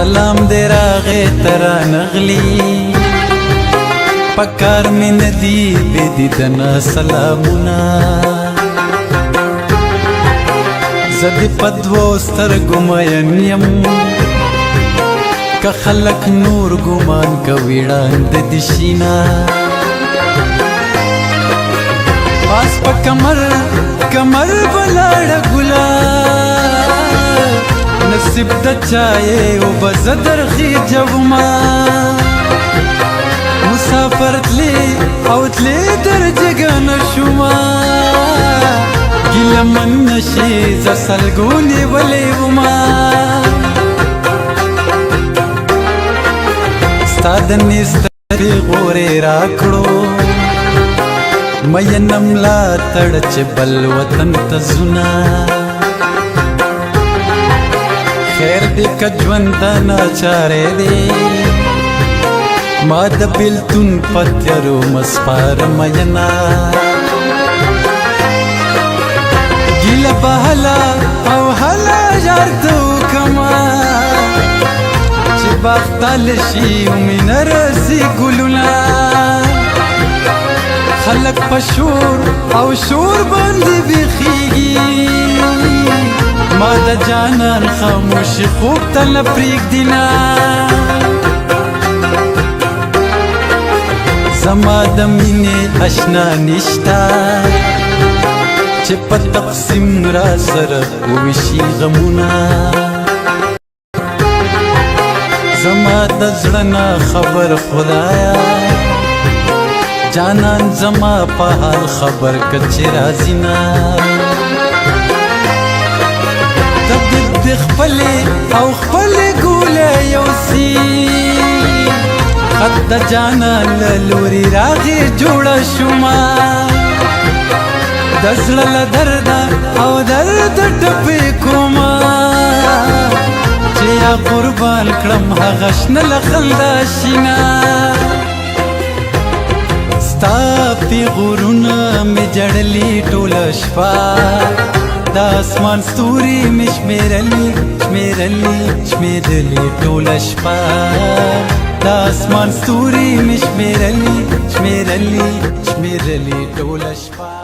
سلام دې راغې ترا نغلی پکار مې ندی بې دیدنه سلامونه زه دې په دوو سترګو مین یم که خلک نور ګمان کوي ړانده دې شینه پاس په کمر کمر بلاړه ګلا نصیب د چایې او بزه درخیجوما مسافر تلی او تلی در جګه نشوما ګیله من نشي زه سلګو نیولې وما ستا د نیسترې غورې راکړو مینه ملاتړ چې بل وطن ته ځونه خیر دې که ژونده ناچارې دی ما د بیلتون په تیارو مسپاره مینه ګیله به هله او هله یار ته وکړمه چې باغ تاله شي ومینه راسي ګلونه خلق په شور او شور باندې بیخیږي ما د جانان خاموشي خوب ته نه پرېږدي نه زما د مینې اشنا نشته چې په تقسیم را سره وویشي غمونه زما د زړه نه خبر خدایا جانان زما په حال خبر که چې راځي نه طبیب دې خپلې او خپلې ګولې یوسي خط د جانان له لورې راغې جوړه شومه د زړه له درده او درد ټپې کومه چې یا قربان کړم هغه شنه له خندا شینه ستا پیغورونه مې جړلي ټوله شپه د اسمان ستوري مې شمېرلي شمېرلي شمېرلي ټوله شپه د اسمان ستوري مې شمېرلي شمېرلي شمېرلي ټوله شپه